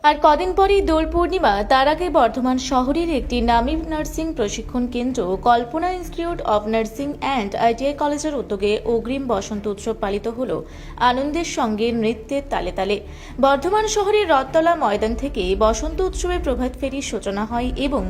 আর কদিন পরেই দোল পূর্ণিমা, তার আগে বর্ধমান শহরের একটি নামী নার্সিং প্রশিক্ষণ কেন্দ্র Kalpana institute of nursing and ITI কলেজের উদ্যোগে অগ্রিম বসন্ত উৎসব পালিত হল আনন্দের সঙ্গে নৃত্যের তালে তালে। বর্ধমান শহরের রথতলা ময়দান থেকে বসন্ত উৎসবের প্রভাত ফেরির সূচনা হয় এবং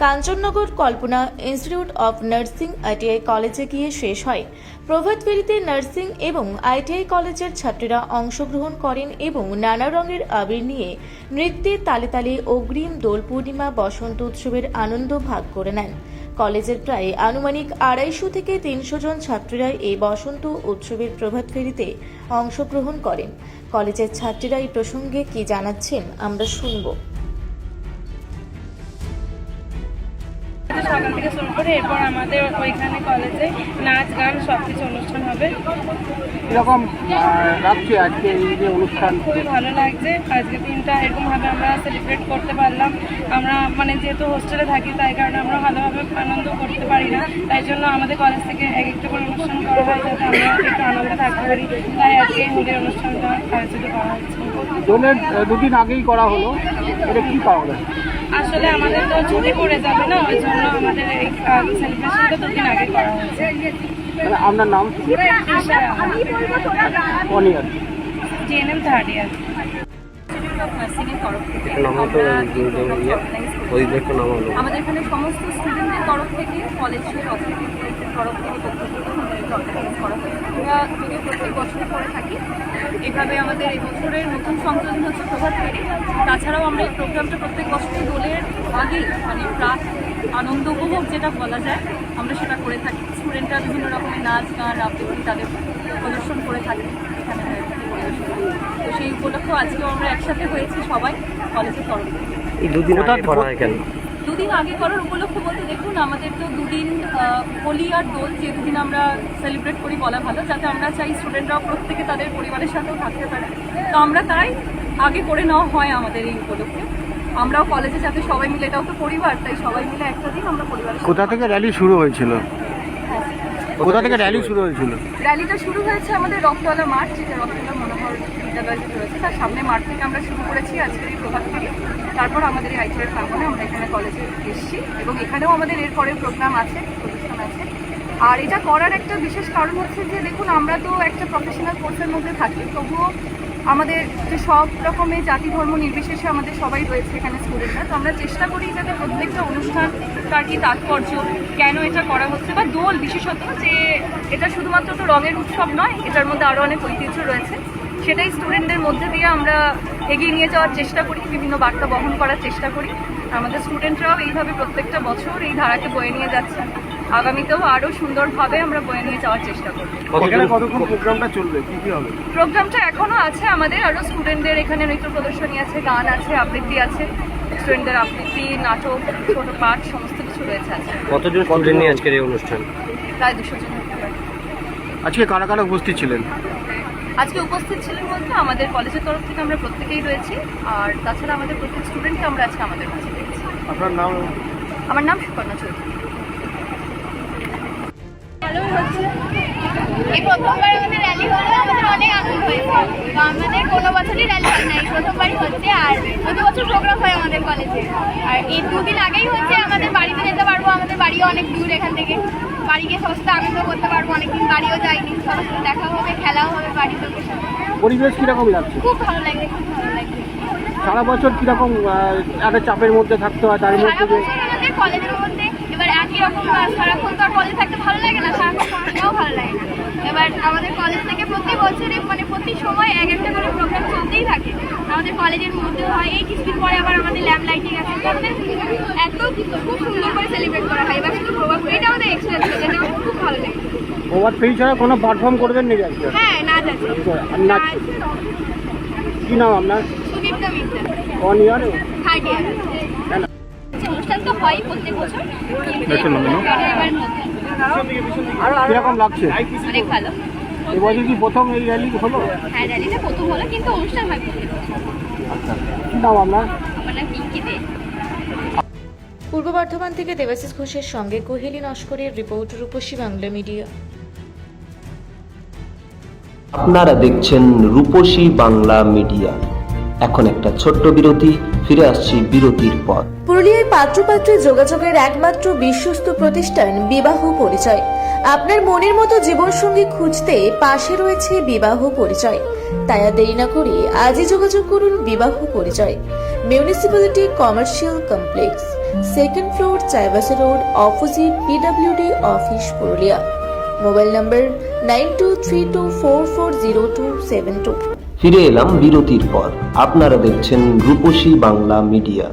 কাঞ্চননগর কল্পনা ইনস্টিটিউট অব নার্সিং আইটিআই কলেজে গিয়ে শেষ হয়। প্রভাত ফেরিতে নার্সিং এবং আইটিআই কলেজের ছাত্রীরা অংশগ্রহণ করেন এবং নানা রঙের আবির নিয়ে নৃত্যের তালে তালে অগ্রিম দোল পূর্ণিমা বসন্ত উৎসবের আনন্দ ভাগ করে নেন। কলেজের প্রায় আনুমানিক 250 থেকে 300 জন ছাত্রীরা এই বসন্ত উৎসবের প্রভাত ফেরিতে অংশগ্রহণ করেন। কলেজের ছাত্রীরা এই প্রসঙ্গে কি জানাচ্ছেন আমরা শুনব। সকাল থেকে শুরু করে এরপর আমাদের ওইখানে কলেজে নাচ গান সবকিছু অনুষ্ঠান হবে। এরকম লাগছে আজকে এই যে অনুষ্ঠান? খুবই ভালো লাগছে। আজকের দিনটা এরকমভাবে আমরা সেলিব্রেট করতে পারলাম। আমরা যেহেতু হোস্টেলে থাকি, তাই কারণে আমরা ভালোভাবে আনন্দ করতে পারি না, তাই জন্য আমাদের কলেজ থেকে এক একটা করে অনুষ্ঠান করা হয় যাতে আমরা একটু আনন্দে থাকতে পারি। তাই আজকে এই হোলির অনুষ্ঠানটা আয়োজিত করা হচ্ছে। দোলের দুদিন আগেই করা হলো, এটা কি কারণে? আসলে আমাদের তো ছুটি পড়ে যাবে না, ওই জন্য আমাদের এই সেলিব্রেশনটা 2 দিন আগে করা হয়েছে। আপনার নাম? GNM third year. আমাদের এখানে সমস্ত স্টুডেন্টদের তরফ থেকে, কলেজের তরফ থেকে অর্গানাইজ করা হয়। আমরা যদিও প্রত্যেক বছর করে থাকি। এভাবে আমাদের এই বছরের নতুন সংযোজন হচ্ছে প্রভাত ফেরি। তাছাড়াও আমরা এই প্রোগ্রামটা প্রত্যেক বছরই দোলের আগেই প্রাক আনন্দ উপভোগ যেটা বলা যায়, আমরা সেটা করে থাকি। স্টুডেন্টরা বিভিন্ন রকমের নাচ গান আবৃত্তি তাদের প্রদর্শন করে থাকে এখানে পরিবেশন। তো সেই উপলক্ষে আজকেও আমরা একসাথে হয়েছি সবাই কলেজের তরফ থেকে। দুদিন আগে করার উপলক্ষে বলতে দেখুন, আমাদের তো 2 দিন হোলি আর দোল যে 2 দিন আমরা সেলিব্রেট করি বলা ভালো, যাতে আমরা চাই স্টুডেন্টরাও প্রত্যেকে তাদের পরিবারের সাথেও থাকতে পারে। তো আমরা তাই আগে করে নেওয়া হয় আমাদের এই উপলক্ষে। আমরাও কলেজে যাতে সবাই মিলে, এটাও তো পরিবার, তাই সবাই মিলে একটা দিন আমরা পরিবারের। কোথা থেকে র্যালি শুরু হয়েছিল? র্যালিটা শুরু হয়েছে আমাদের রথতলা মাঠ, যেটা রথতলা মনোহর বিদ্যালয় রয়েছে তার সামনে মাঠ থেকে আমরা শুরু করেছি আজকের এই প্রভাত ফেরি। তারপর আমাদের এই আইটিআই প্রাঙ্গণে আমরা এখানে কলেজে এসেছি এবং এখানেও আমাদের এরপরে প্রোগ্রাম আছে, প্রদর্শন আছে। আর এটা করার একটা বিশেষ কারণ হচ্ছে যে দেখুন, আমরা তো একটা প্রফেশনাল কোর্সের মধ্যে থাকি, তবুও আমাদের যে সব রকমের জাতি ধর্ম নির্বিশেষে আমাদের সবাই রয়েছে এখানে স্টুডেন্টরা। তো আমরা চেষ্টা করি যাতে প্রত্যেকটা অনুষ্ঠান তার কি তাৎপর্য, কেন এটা করা হচ্ছে, বা দোল বিশেষত যে এটা শুধুমাত্র তো রঙের উৎসব নয়, এটার মধ্যে আরও অনেক ঐতিহ্য রয়েছে, সেটাই স্টুডেন্টদের মধ্যে দিয়ে আমরা এগিয়ে নিয়ে যাওয়ার চেষ্টা করি, বিভিন্ন বার্তা বহন করার চেষ্টা করি। আমাদের স্টুডেন্টরাও এইভাবে প্রত্যেকটা বছর এই ধারাকে বয়ে নিয়ে যাচ্ছে। আগামীতেও আরও সুন্দরভাবে আমরা বয়ে নিয়ে যাওয়ার চেষ্টা করব। প্রোগ্রামটা চলবে, কি কি হবে? প্রোগ্রামটা এখনো আছে আমাদের, আরও স্টুডেন্টদের এখানে নৃত্য প্রদর্শনী আছে, গান আছে, আবৃত্তি আছে, স্টুডেন্টদের আবৃত্তি, নাটক, ছোট পাঠ সমস্ত কিছু রয়েছে। আছে কতজন স্টুডেন্ট নিয়ে আজকের এই অনুষ্ঠান? প্রায় 200 জন হতে পারে। আজকে কারা কারা উপস্থিত ছিলেন? আজকে উপস্থিত ছিলেন বলতে আমাদের কলেজের তরফ থেকে আমরা প্রত্যেকেই রয়েছি, আর তাছাড়া আমাদের প্রত্যেক স্টুডেন্টকে আমরা আজকে আমাদের কাছে পেয়েছি। আপনার নাম? আমার নাম সুপর্ণা চৌধুরী। এই প্রথমবার আমাদের র্যালি হলো, আমাদের অনেক আনন্দ হয়েছে। আমাদের কোনো বছরই র্যালি হয় না, এই প্রথমবারই হচ্ছে। আর প্রতি বছর প্রোগ্রাম হয় আমাদের কলেজে। আর এই 2 দিন আগেই হচ্ছে, আমাদের বাড়িতে যেতে পারবো। আমাদের বাড়িও অনেক দূর এখান থেকে, বাড়ি গিয়ে সমস্ত আনন্দ করতে পারবো। অনেকদিন বাড়িও যাইনি, সবার সাথে দেখা হবে, খেলাও হবে বাড়ির লোকের সাথে। পরিবেশ কিরকম লাগছে? খুব ভালো লাগছে, খুব ভালো লাগছে। সারা বছর কিরকম একটা চাপের মধ্যে থাকতে হয়, তার মধ্যে সারা বছর আমাদের কলেজের মধ্যে এবার একই রকম সারাক্ষণ তো আর কলেজে থাকতে ভালো লাগে না, সারাক্ষণ পড়াশোনাও ভালো লাগে না। এবার আমাদের কলেজ থেকে প্রতি বছরে প্রতি সময় এক একটা করে প্রোগ্রাম চলতেই থাকে। আমাদের কলেজের মধ্যে হয়, এই কিছুদিন পরে আবার আমাদের ল্যাব লাইটিং আছে। এত খুব সুন্দর করে সেলিব্রেট করা হয়। এবার শুধু প্রভাব এটা আমাদের এক্সপিরিয়েন্স হয়েছে, যেটা আমার খুব ভালো লাগে। প্রভাত ফেরি ছাড়া কোনো পারফর্ম করবেন নাকি আজকে? হ্যাঁ, নাচ আছে। কি নাম আপনার? Sudipta Mitra, 1 year? Third year. অনুষ্ঠান তো হয় প্রত্যেক বছর, এবার নতুন। কিরকম লাগছে? অনেক ভালো। এবছর কি প্রথম এই র্যালি হলো? হ্যাঁ, র্যালিটা প্রথম হলো, কিন্তু অনুষ্ঠান হয় প্রত্যেক বছর। আচ্ছা, কি নাম আপনার? আমার নাম পিঙ্কি দে। পূর্ব বর্ধমান থেকে দেবাশিস ঘোষের সঙ্গে কোহেলি নস্করের রিপোর্ট, রূপসী বাংলা মিডিয়া। আপনারা দেখছেন রূপসী বাংলা মিডিয়া। এখন একটা ছোট্ট বিরতি, ফিরে আসছি বিরতির পর। পুরুলিয়ায় পাত্রপাত্রে যোগাযোগের একমাত্র বিশ্বস্ত প্রতিষ্ঠান বিবাহ পরিচয়। আপনার মনের মতো জীবনসঙ্গী খুঁজতে পাশে রয়েছে বিবাহ পরিচয়। তাই আর দেরি না করে আজই যোগাযোগ করুন বিবাহ পরিচয়। Municipality commercial complex, 2nd floor, Chaibasa road, opposite PWD office, Purulia. Mobile নম্বর 9232440272। ফিরে এলাম বিরতির পর। আপনারা দেখছেন রূপসী বাংলা মিডিয়া।